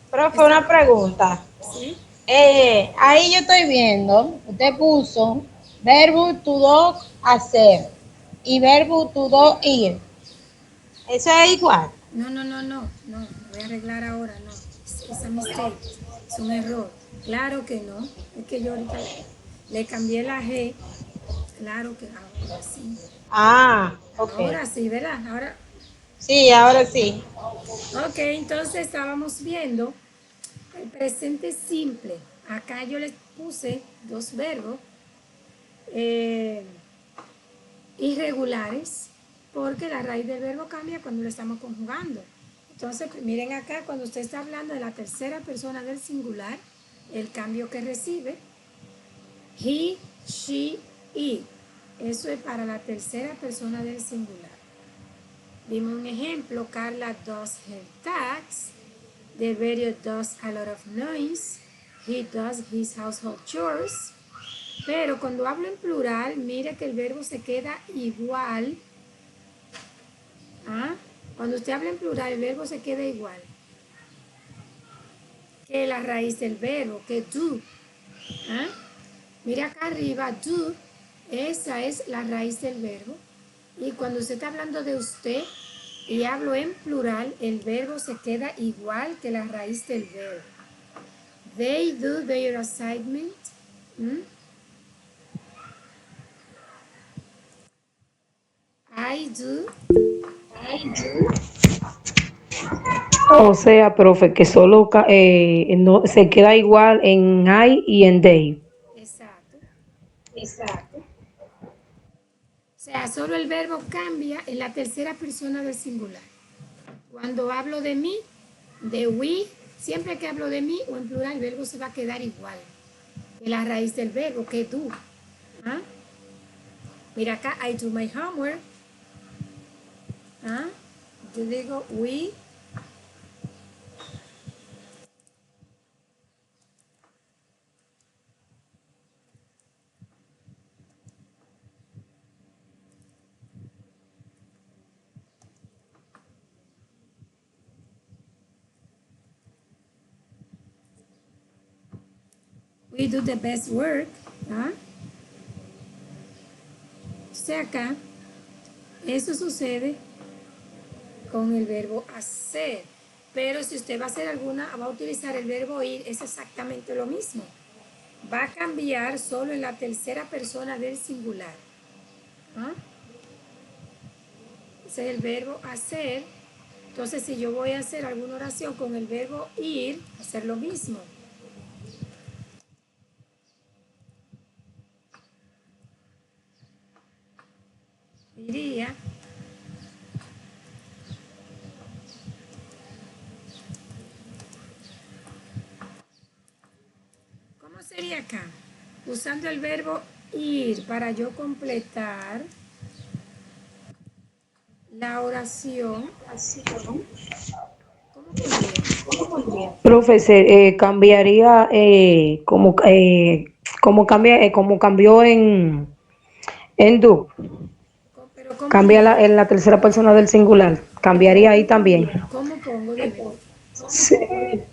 Profe, Está, una pregunta. ¿sí? Ahí yo estoy viendo, usted puso verbo to do hacer y verbo to do ir. Eso es igual. No, no, no, no, no, lo voy a arreglar ahora, no. Es a mistake, es un error. Claro que no. Es que yo ahorita le cambié la G. Claro que ahora sí. Ah, ok. Ahora sí, ¿verdad? Ahora, Sí, ahora sí. ok, entonces estábamos viendo el presente simple. Acá yo les puse dos verbos eh, irregulares porque la raíz del verbo cambia cuando lo estamos conjugando. Entonces, miren acá, cuando usted está hablando de la tercera persona del singular, el cambio que recibe, he, she, it. Eso es para la tercera persona del singular. Dime un ejemplo, Carla does her tasks, the radio does a lot of noise, he does his household chores. Pero cuando hablo en plural, mire que el verbo se queda igual. ¿Ah? Cuando usted habla en plural, el verbo se queda igual que la raíz del verbo, que do. ¿Ah? Mira acá arriba, do, esa es la raíz del verbo. Y cuando usted está hablando de usted y hablo en plural, el verbo se queda igual que la raíz del verbo. They do their assignment. ¿Mm? I do. O sea, profe, que solo no, se queda igual en I y en they. Exacto. O sea, solo el verbo cambia en la tercera persona del singular. Cuando hablo de mí, de we, siempre que hablo de mí o en plural, el verbo se va a quedar igual que la raíz del verbo, que do. ¿Ah? Mira acá, I do my homework. ¿Ah? Yo digo we. We do the best work. ¿Ah? O sea, acá, eso sucede con el verbo hacer. Pero si usted va a hacer alguna, va a utilizar el verbo ir, es exactamente lo mismo. Va a cambiar solo en la tercera persona del singular. ¿Ah? Ese es el verbo hacer. Entonces, si yo voy a hacer alguna oración con el verbo ir, hacer lo mismo. Diría, ¿cómo sería acá? Usando el verbo ir para yo completar la oración, ¿cómo pondría? Profe, cambiaría como cambió en do. Pero ¿cómo Cambia haría? en la tercera persona del singular. Pero ¿cómo, Cambiaría ahí también. cómo pongo? Dime. Se-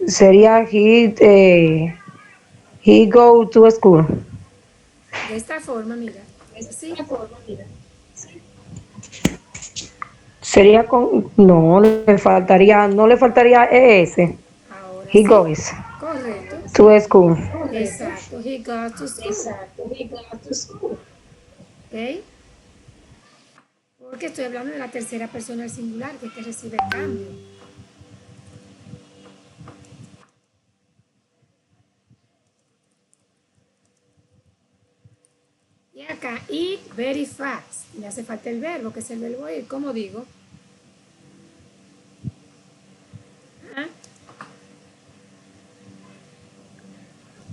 Sería he go to school. De esta forma, mira. Así. Sería no le faltaría ese. Ahora He sí. goes Correcto. to school. Exacto. He goes to school. ¿Ok? Porque estoy hablando de la tercera persona del singular, que este recibe el cambio. Y acá, eat very fast. Le hace falta el verbo, que es el verbo ir. ¿Cómo digo? ¿Ah?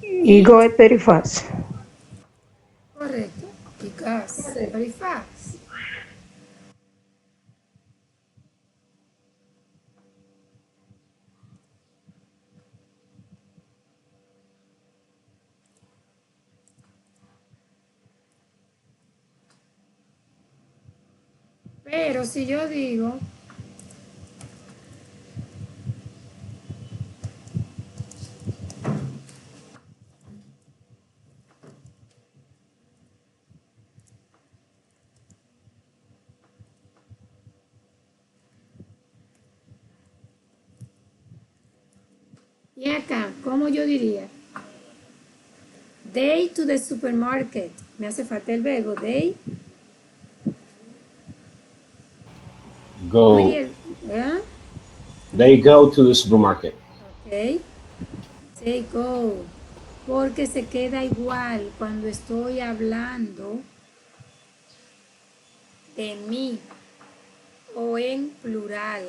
He Eat. goes very fast. Correcto. He goes very fast. Pero si yo digo, Y acá, ¿cómo yo diría? They to the supermarket. Me hace falta el verbo. They. ¿Cómo Go. diría? ¿Eh? They go to the supermarket. Ok. Say go. Porque se queda igual cuando estoy hablando de mí o en plural.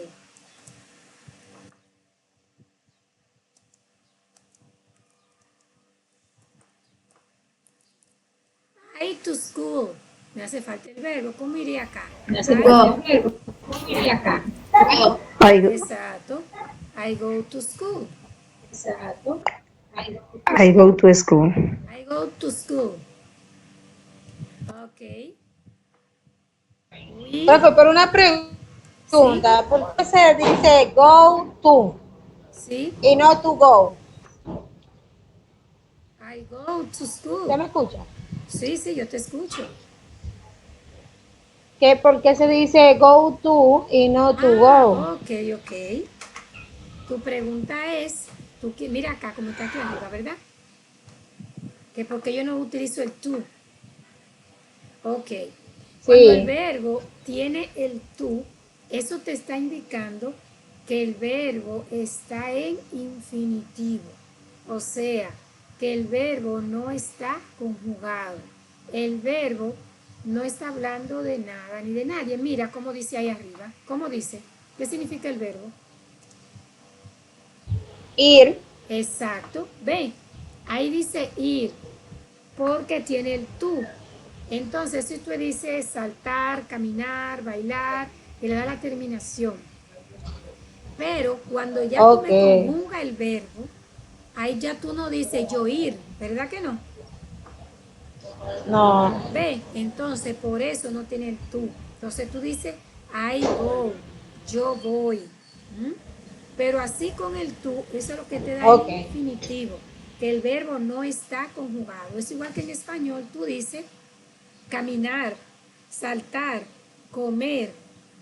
I to school. Me hace falta el verbo. ¿Cómo iría acá? Go. I, Exacto. I go to school. I go to school. I go to school. Ok. We, Profe, pero una sí, pregunta, ¿por qué se dice go to sí. y no to go? I go to ¿Usted school. me escucha? Sí, sí, yo te escucho. ¿Que por qué se dice go to y no to go? Ah, ok, ok. Tu pregunta es, mira acá como está aquí arriba, ¿verdad? Que porque yo no utilizo el tú. Ok. Cuando el Sí, verbo tiene el tú, eso te está indicando que el verbo está en infinitivo. O sea, que el verbo no está conjugado. El verbo no está hablando de nada ni de nadie. Mira cómo dice ahí arriba. ¿Cómo dice? ¿Qué significa el verbo? ir, Exacto. Ve, ahí dice ir porque tiene el tú. Entonces, si tú dices saltar, caminar, bailar, y le da la terminación. Pero cuando ya tú ok, me conjuga el verbo, ahí ya tú no dices yo ir, ¿verdad que no? no, Ve, entonces por eso no tiene el tú. Entonces tú dices I go, yo voy. ¿M? Pero así con el tú, eso es lo que te da el ok. infinitivo, que el verbo no está conjugado. Es igual que en español tú dices caminar, saltar, comer.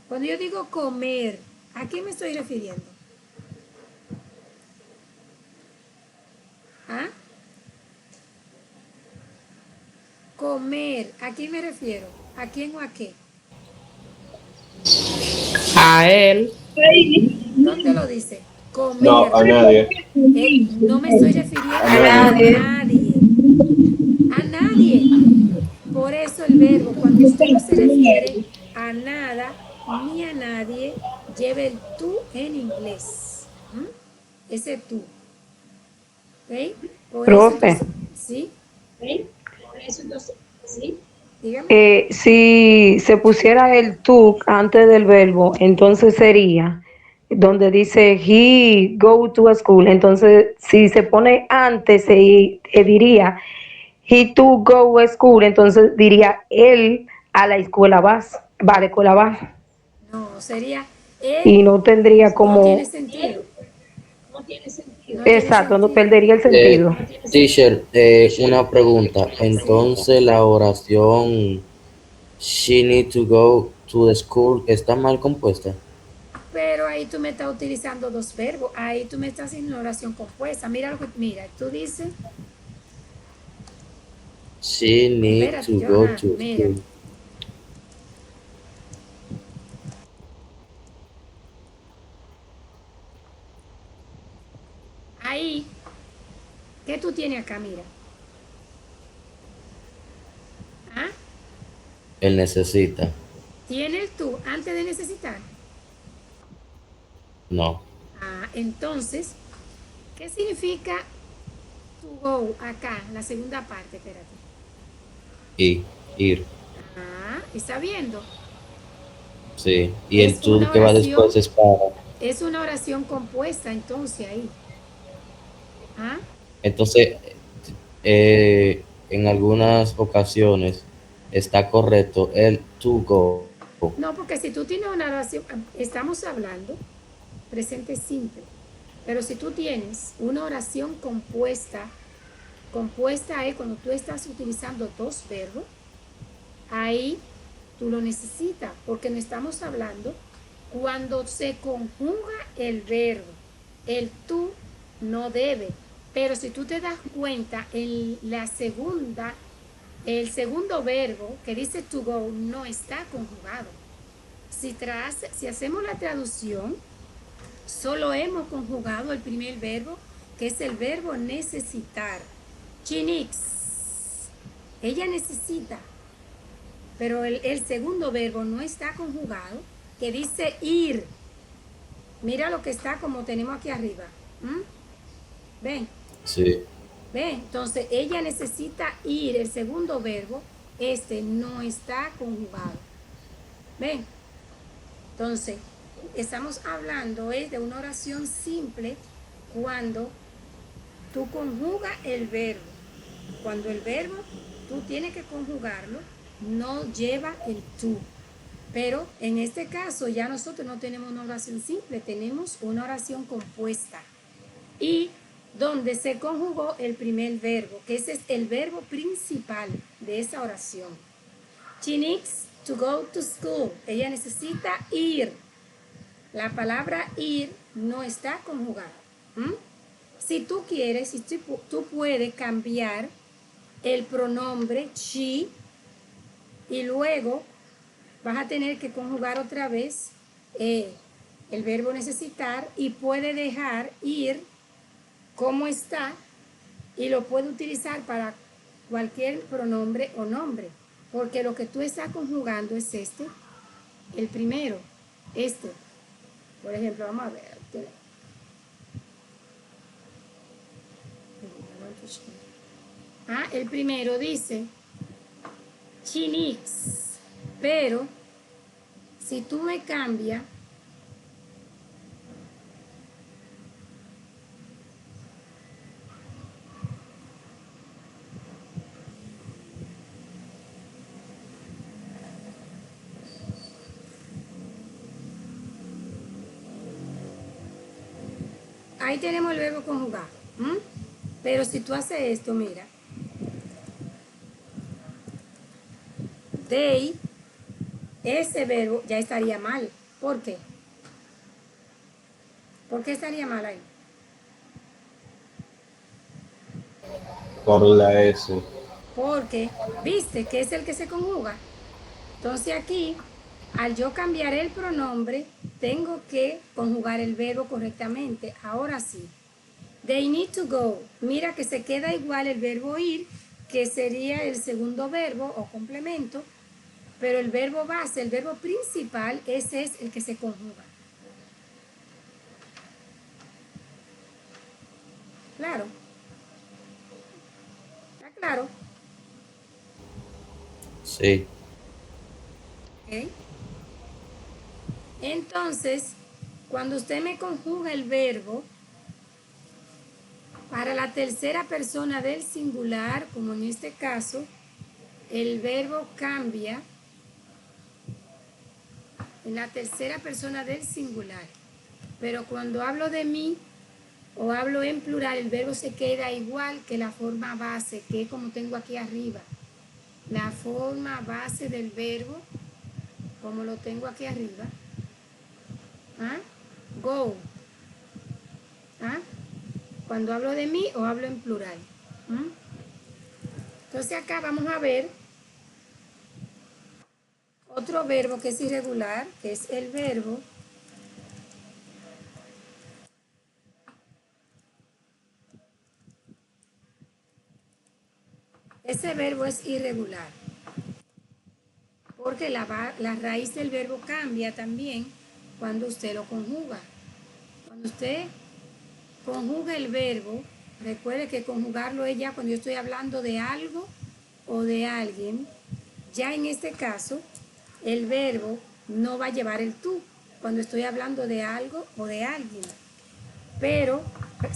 Cuando yo digo comer, ¿a qué me estoy refiriendo? ¿Ah? Comer, ¿a quién me refiero? ¿A quién o a qué? A él. ¿Dónde lo dice? No, Comer. a nadie. No me estoy A refiriendo a nadie. nadie. A nadie. Por eso el verbo, cuando usted no se refiere a nada ni a nadie, lleva el tú en inglés. ¿Mm? Ese tú. ¿Ok? Por eso Profe, entonces, ¿sí? Dígame. si se pusiera el to antes del verbo, entonces sería donde dice he go to a school. Entonces, si se pone antes, se diría he to go a school. Entonces diría él a la escuela va a la escuela va. No, sería él, Y no tendría no tiene como, sentido. No tiene exacto, no sentido. perdería el Eh, sentido. Teacher, una pregunta. Sí. Entonces, la oración She need to go to the school está mal compuesta. Pero ahí tú me estás utilizando dos verbos. Ahí tú me estás haciendo una oración compuesta. Mira lo que, mira, tú dices, She need espérate, to yo, go ajá, to mira. school. Ahí, ¿qué tú tienes acá? Mira. ¿Ah? Él necesita. ¿Tiene el tú antes de necesitar? No. Ah, entonces, ¿qué significa to go acá, la segunda parte? Espérate. Y ir. Ah, ¿está viendo? Sí. Y el Es to una que va oración, después es para. es una oración compuesta entonces ahí. ¿Ah? Entonces, en algunas ocasiones está correcto el to go. No, porque si tú tienes una oración, estamos hablando presente simple, pero si tú tienes una oración compuesta, compuesta es cuando tú estás utilizando dos verbos, ahí tú lo necesitas, porque no estamos hablando cuando se conjuga el verbo, el tú no debe. Pero si tú te das cuenta, el segundo verbo que dice to go no está conjugado. Si hacemos la traducción, solo hemos conjugado el primer verbo, que es el verbo necesitar. Chinix, ella necesita, pero el segundo verbo no está conjugado, que dice ir. Mira lo que está como tenemos aquí arriba. ¿Mm? ¿Ven? Sí. ¿Ven? Entonces ella necesita ir, el segundo verbo, este no está conjugado. ¿Ven? Entonces, estamos hablando de una oración simple cuando tú conjugas el verbo. Cuando el verbo tú tienes que conjugarlo, no lleva el tú. Pero en este caso ya nosotros no tenemos una oración simple, tenemos una oración compuesta. Y donde se conjugó el primer verbo, que ese es el verbo principal de esa oración. She needs to go to school. Ella necesita ir. La palabra ir no está conjugada. ¿Mm? Si tú quieres, si tú puedes cambiar el pronombre she y luego vas a tener que conjugar otra vez el verbo necesitar y puede dejar ir como está y lo puede utilizar para cualquier pronombre o nombre, porque lo que tú estás conjugando es este, el primero, este. Por ejemplo, vamos a ver. El primero dice chinix, pero si tú me cambias ahí tenemos el verbo conjugado. Pero si tú haces esto, mira. They, ese verbo ya estaría mal. ¿Por qué? ¿Por qué estaría mal ahí? Por la S. Porque, viste, que es el que se conjuga. Entonces aquí, al yo cambiar el pronombre, tengo que conjugar el verbo correctamente. Ahora sí. They need to go. Mira que se queda igual el verbo ir, que sería el segundo verbo o complemento, pero el verbo base, el verbo principal, ese es el que se conjuga. Claro. ¿Está claro? Sí. ¿Ok? Entonces, cuando usted me conjuga el verbo, para la tercera persona del singular, como en este caso, el verbo cambia en la tercera persona del singular. Pero cuando hablo de mí o hablo en plural, el verbo se queda igual que la forma base, que es como tengo aquí arriba. La forma base del verbo, como lo tengo aquí arriba. Go. Cuando hablo de mí o hablo en plural. Entonces acá vamos a ver otro verbo que es irregular, que es el verbo ese verbo es irregular porque la raíz del verbo cambia también cuando usted lo conjuga. Cuando usted conjuga el verbo, recuerde que conjugarlo es ya cuando yo estoy hablando de algo o de alguien. Ya en este caso, el verbo no va a llevar el tú cuando estoy hablando de algo o de alguien. Pero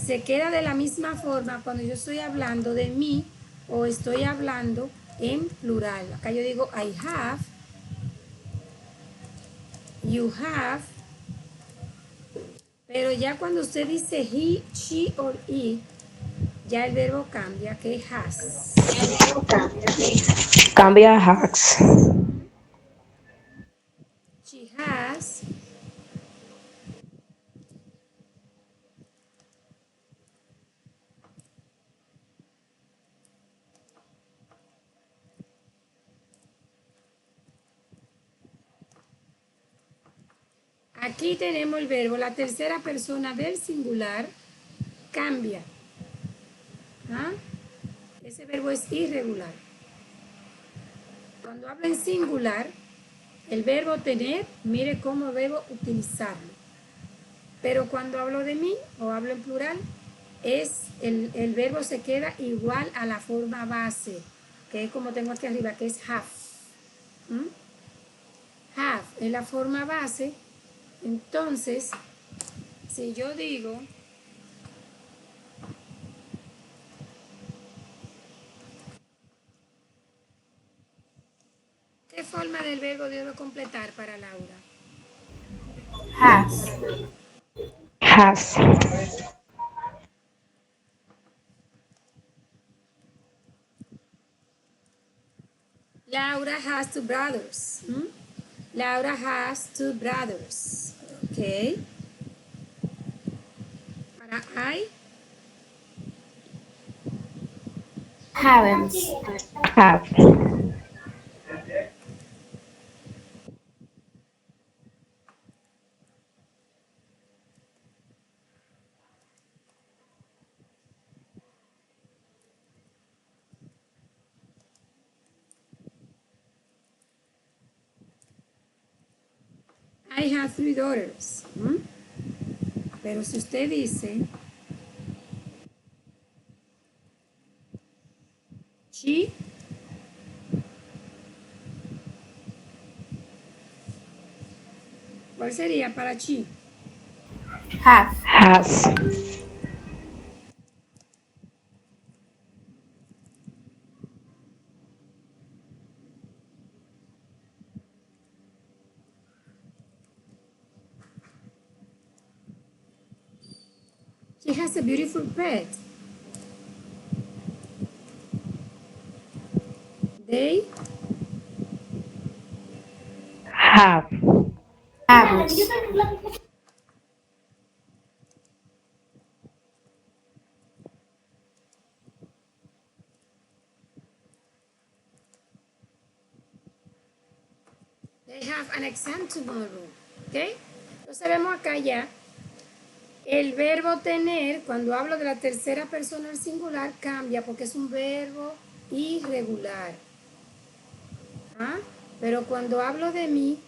se queda de la misma forma cuando yo estoy hablando de mí o estoy hablando en plural. Acá yo digo I have, you have, pero ya cuando usted dice he, she or it, ya el verbo cambia, que es has. Cambia a hacks. She has Aquí tenemos el verbo, la tercera persona del singular cambia. ¿Ah? Ese verbo es irregular. Cuando hablo en singular, el verbo tener, mire cómo debo utilizarlo. Pero cuando hablo de mí o hablo en plural, el verbo se queda igual a la forma base, que es como tengo aquí arriba, que es have. ¿Mm? Have es la forma base. Entonces, si yo digo, ¿qué forma del verbo debo completar para Laura? Has. Has. Laura has two brothers. ¿Mm? Laura has two brothers. Ok. Para I, Haven't. Have. I have three daughters. ¿Mm? Pero si usted dice, she, ¿cuál sería para she? Have. Has. She has a beautiful pet. They Have. Haven't. have an exam tomorrow. ¿Ok? Entonces vemos acá ya el verbo tener, cuando hablo de la tercera persona al singular, cambia porque es un verbo irregular. ¿Ah? Pero cuando hablo de mí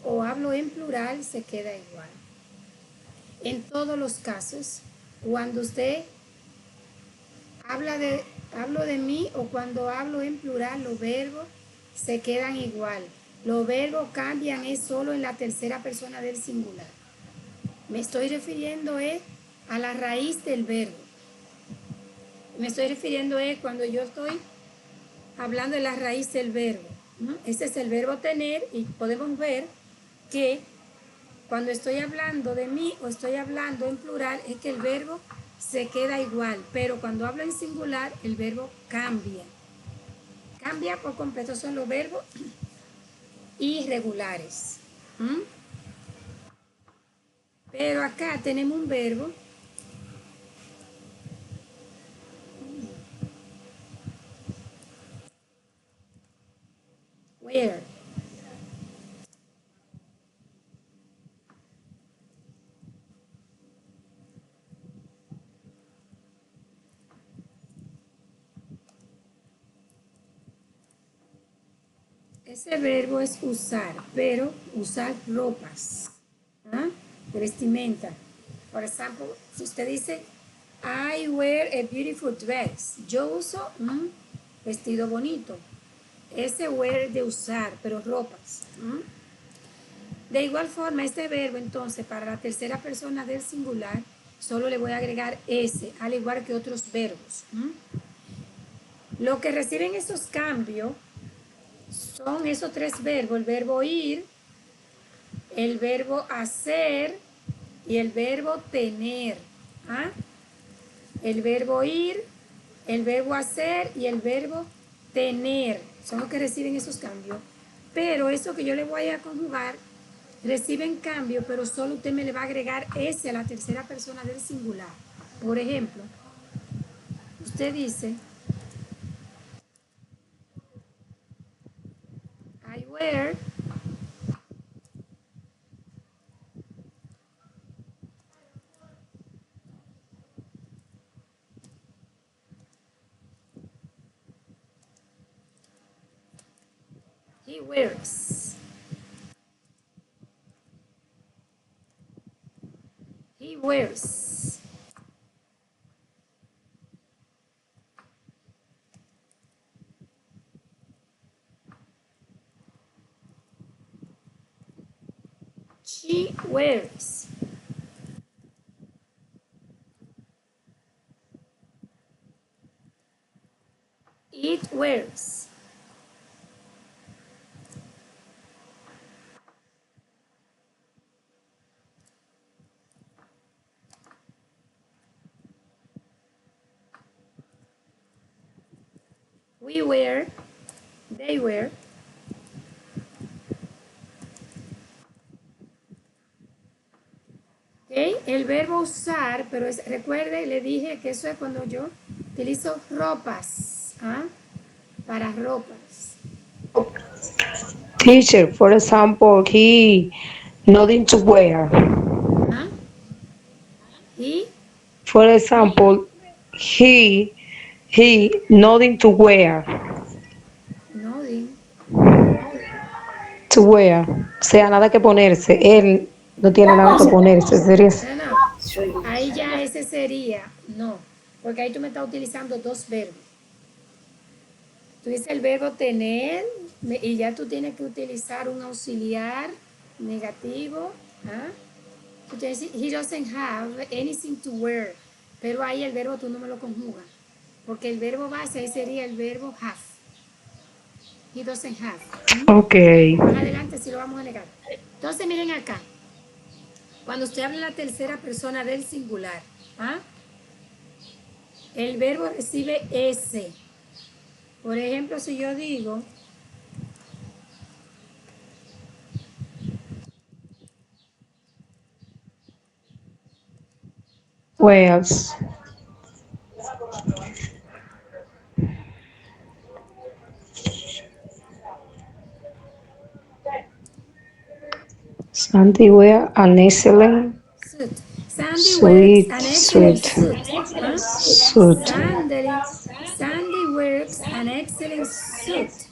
o hablo en plural, se queda igual. En todos los casos, cuando usted hablo de mí o cuando hablo en plural, los verbos se quedan igual. Los verbos cambian es solo en la tercera persona del singular. Me estoy refiriendo a la raíz del verbo. Me estoy refiriendo cuando yo estoy hablando de la raíz del verbo. Ese es el verbo tener y podemos ver que cuando estoy hablando de mí o estoy hablando en plural es que el verbo se queda igual, pero cuando hablo en singular el verbo cambia. Cambia por completo, son los verbos irregulares. Pero acá tenemos un verbo where. Ese verbo es usar, pero usar ropas, ¿ah? Vestimenta. Por ejemplo, si usted dice, I wear a beautiful dress, yo uso un vestido bonito. Ese wear de usar, pero ropas. De igual forma, este verbo entonces para la tercera persona del singular, solo le voy a agregar ese, al igual que otros verbos. Lo que reciben esos cambios son esos tres verbos, el verbo ir, el verbo hacer y el verbo tener. ¿Ah? El verbo ir, el verbo hacer y el verbo tener son los que reciben esos cambios. Pero eso que yo le voy a conjugar reciben cambio, pero solo usted me le va a agregar ese a la tercera persona del singular. Por ejemplo, usted dice, I wear He wears. He wears. She wears. It wears. We wear. They wear. ¿Okay? El verbo usar, pero recuerde, le dije que eso es cuando yo utilizo ropas, ¿ah? Para ropas. Teacher, for example, he nothing to wear. ¿Ah? Y For example, he nothing to wear. nothing. To wear. O sea, nada que ponerse. Él no tiene nada que ponerse. Sería así. No, no. Ahí ya ese sería, no. Porque ahí tú me estás utilizando dos verbos. Tú dices el verbo tener y ya tú tienes que utilizar un auxiliar negativo. ¿Ah? Tú tienes que decir, he doesn't have anything to wear. Pero ahí el verbo tú no me lo conjugas. Porque el verbo base ahí sería el verbo have. He doesn't have. Ok. Más adelante sí lo vamos a negar. Entonces miren acá. Cuando usted habla en la tercera persona del singular, ¿ah? El verbo recibe S. Por ejemplo, si yo digo, Wears. Sandy wear an excellent suit. Sandy wears sweet an excellent suit. suit. ¿Ah? Suit. Sandy wears an excellent suit.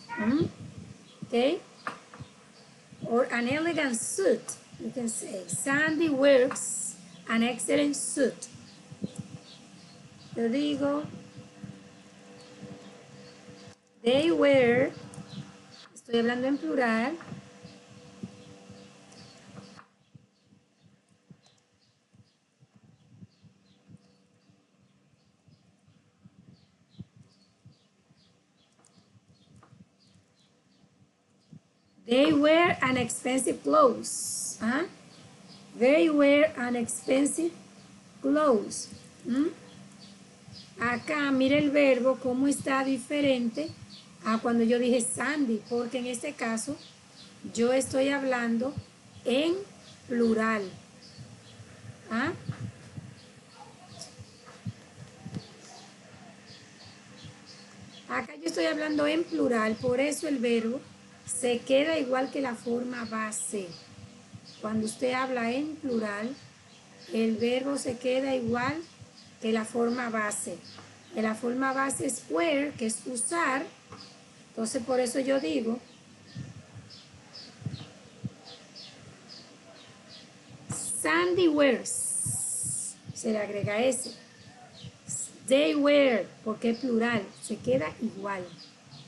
Okay? Or an elegant suit. You can say, Sandy wears an excellent suit. Yo digo, they wear, estoy hablando en plural, they wear an expensive clothes. ¿Ah? They wear an expensive clothes. Acá, mire el verbo, cómo está diferente a cuando yo dije Sandy, porque en este caso yo estoy hablando en plural. ¿Ah? Acá yo estoy hablando en plural, por eso el verbo se queda igual que la forma base. Cuando usted habla en plural, el verbo se queda igual que la forma base. Y la forma base es wear, que es usar. Entonces por eso yo digo, Sandy wears. Se le agrega ese. They wear, porque es plural. Se queda igual.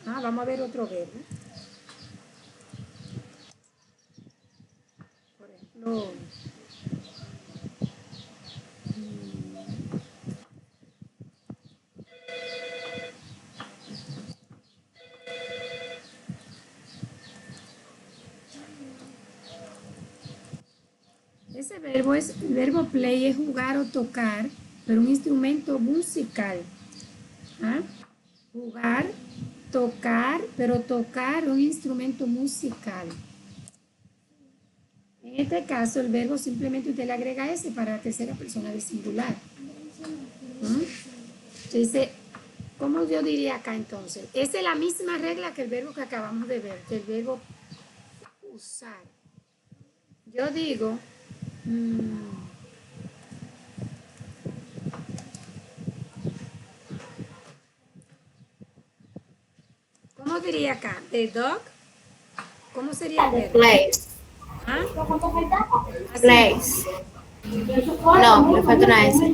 Vamos a ver otro verbo. Por ejemplo, ese verbo el verbo play es jugar o tocar, pero un instrumento musical. ¿Ah? Jugar, tocar, pero tocar un instrumento musical. En este caso, el verbo simplemente usted le agrega ese para la tercera persona del singular. Entonces, ¿cómo yo diría acá entonces? Esa es la misma regla que el verbo que acabamos de ver, que el verbo usar. Yo digo, ¿cómo diría acá? The dog ¿Cómo sería el verbo? Place. ¿Ah? Así. Place. No, le falta una S.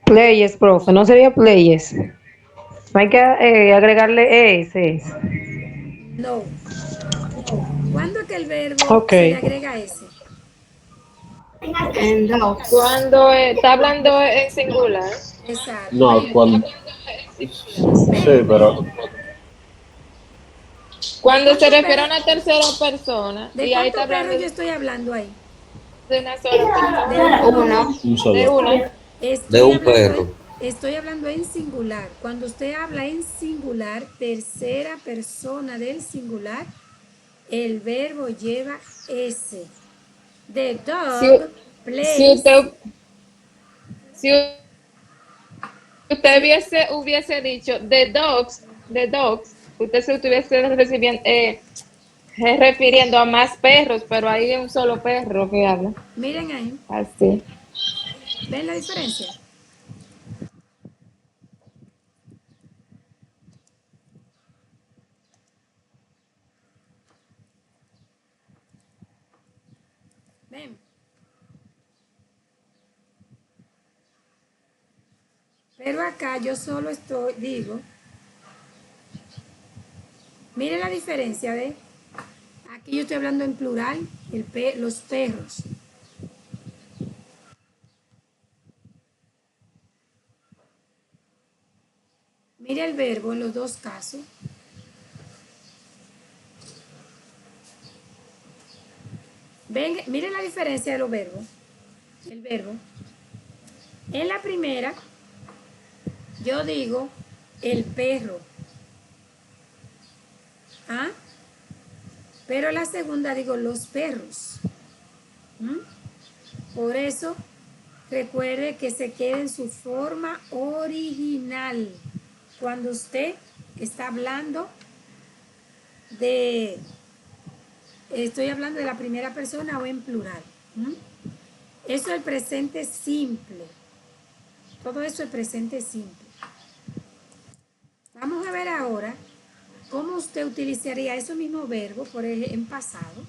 Playes, profe, no sería playes. No hay que agregarle ese. No. ¿Cuándo que el verbo Ok. se le agrega ese? And dogs. Cuando está hablando en singular. Exacto. No, Ven, cuando. Sí, ven. pero. ¿De Cuando se cuántos refiere a perros? una tercera persona ¿De y ahí cuántos está perros hablando yo estoy hablando ahí? de una sola De persona, uno. Uno. Un de solo. una. De Estoy un hablando perro. estoy hablando en singular. Cuando usted habla en singular, tercera persona del singular, el verbo lleva S. The Si, dog si plays. usted, si usted Si- hubiese dicho the dogs, usted se estuviese refiriendo a más perros, pero ahí es un solo perro que habla. miren ahí. Así. ¿Ven la diferencia? ¿Ven? Pero acá yo solo digo, miren la diferencia, ¿ve? Aquí yo estoy hablando en plural, los perros. Mire el verbo en los dos casos. Ven, miren la diferencia de los verbos. El verbo. En la primera, yo digo el perro. ¿Ah? Pero en la segunda digo los perros. ¿Mm? Por eso, recuerde que se quede en su forma original. Cuando usted está hablando de, estoy hablando de la primera persona o en plural. ¿Mm? Eso es el presente simple. Todo eso es presente simple. Vamos a ver ahora cómo usted utilizaría esos mismos verbos por ejemplo, en pasado.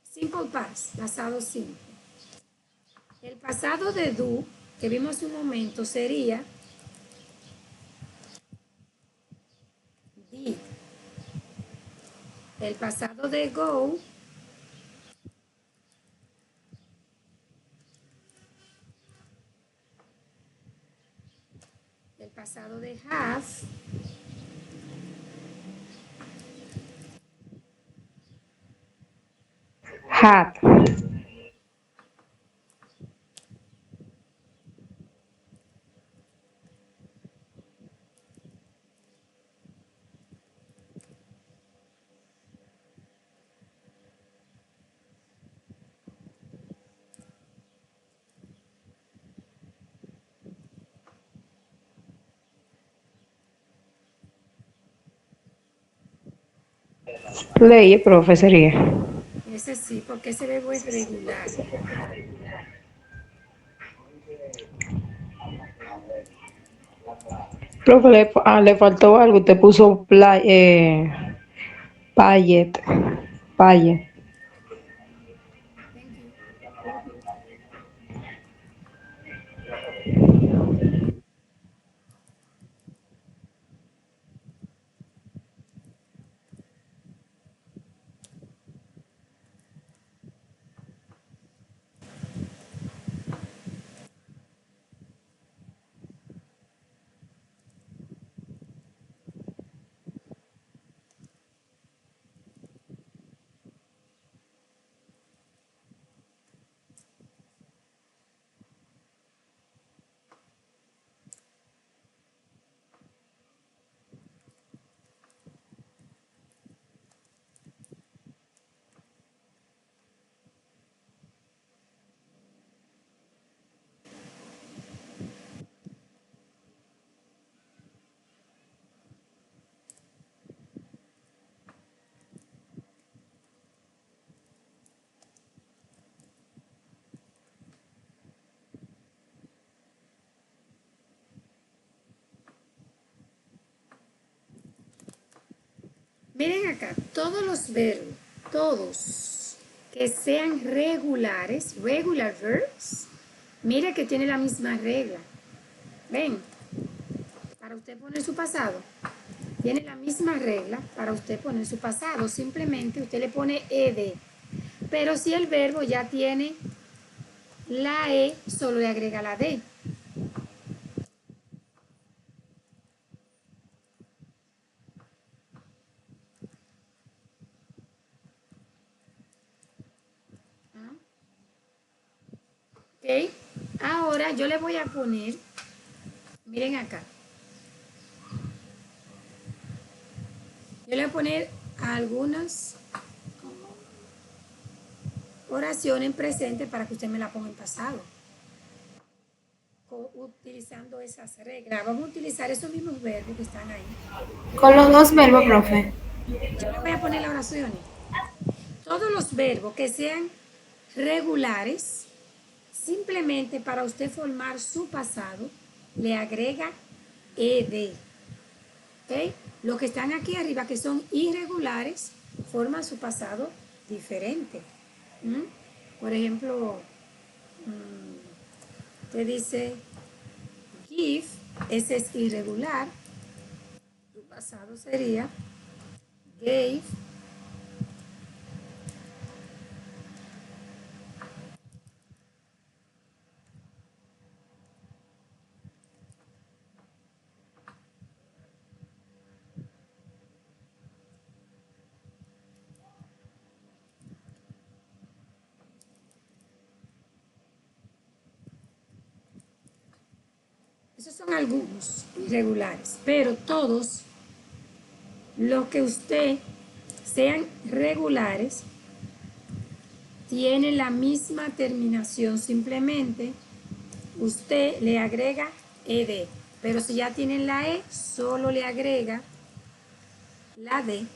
Simple past, pasado simple. El pasado de do, que vimos hace un momento, sería did. El pasado de go, el pasado de have, Hat. Leyes, profe, sería. ese sí, porque ese verbo es regular. Profe, le faltó algo. Usted puso payet. Payet. Thank you. Miren acá, todos los verbos, todos que sean regulares, regular verbs, mire que tiene la misma regla. Ven, para usted poner su pasado, tiene la misma regla para usted poner su pasado. Simplemente usted le pone ed. Pero si el verbo ya tiene la e, solo le agrega la d. ¿Ok? Ahora yo le voy a poner, miren acá, yo le voy a poner algunas oraciones en presente para que usted me la ponga en pasado. Utilizando esas reglas. Vamos a utilizar esos mismos verbos que están ahí. Con los dos verbos, profe. Yo le voy a poner las oraciones. Todos los verbos que sean regulares, simplemente para usted formar su pasado, le agrega ed. ¿Ok? Los que están aquí arriba, que son irregulares, forman su pasado diferente. Por ejemplo, te dice give, ese es irregular. Tu pasado sería gave. Esos son algunos irregulares, pero todos los que usted sean regulares tienen la misma terminación, simplemente usted le agrega ed, pero si ya tienen la e, solo le agrega la d.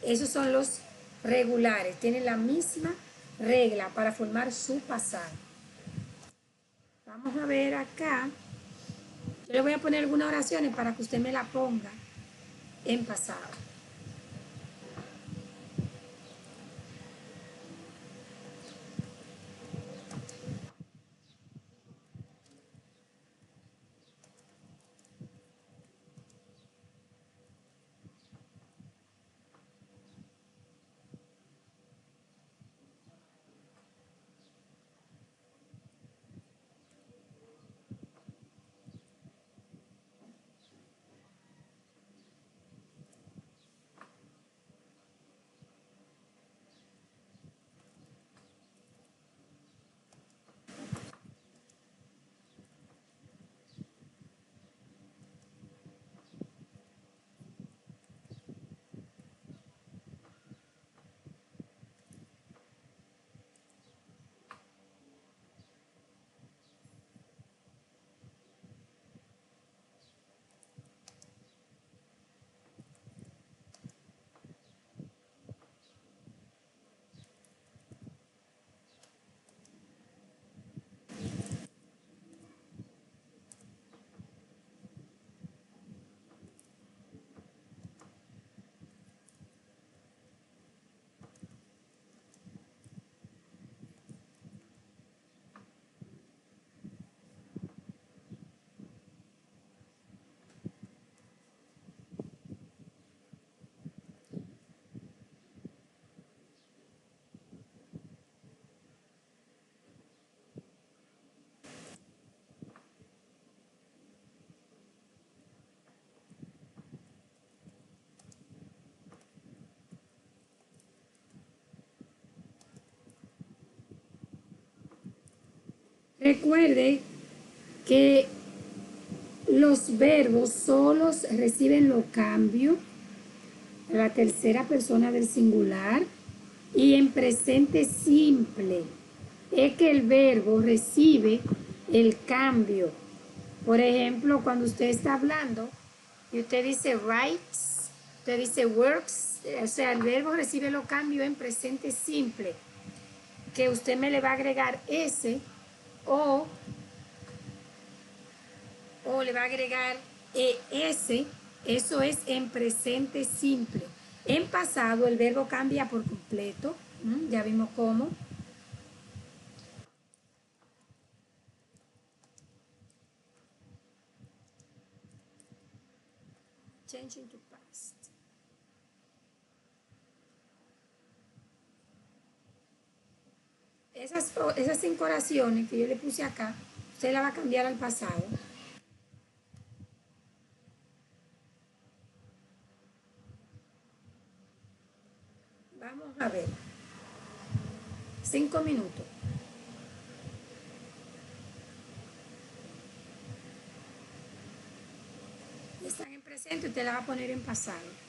Esos son los regulares, tienen la misma regla para formar su pasado. Vamos a ver acá. Yo le voy a poner algunas oraciones para que usted me la ponga en pasado. Recuerde que los verbos solos reciben los cambios a la tercera persona del singular y en presente simple es que el verbo recibe el cambio. Por ejemplo, cuando usted está hablando y usted dice writes, usted dice works, o sea, el verbo recibe los cambios en presente simple, que usted me le va a agregar ese o le va a agregar ES Eso es en presente simple. En pasado el verbo cambia por completo. Ya vimos cómo. Changing to past. Esas 5 oraciones que yo le puse acá, usted la va a cambiar al pasado. Vamos a ver. 5 minutos. Están en presente, usted la va a poner en pasado.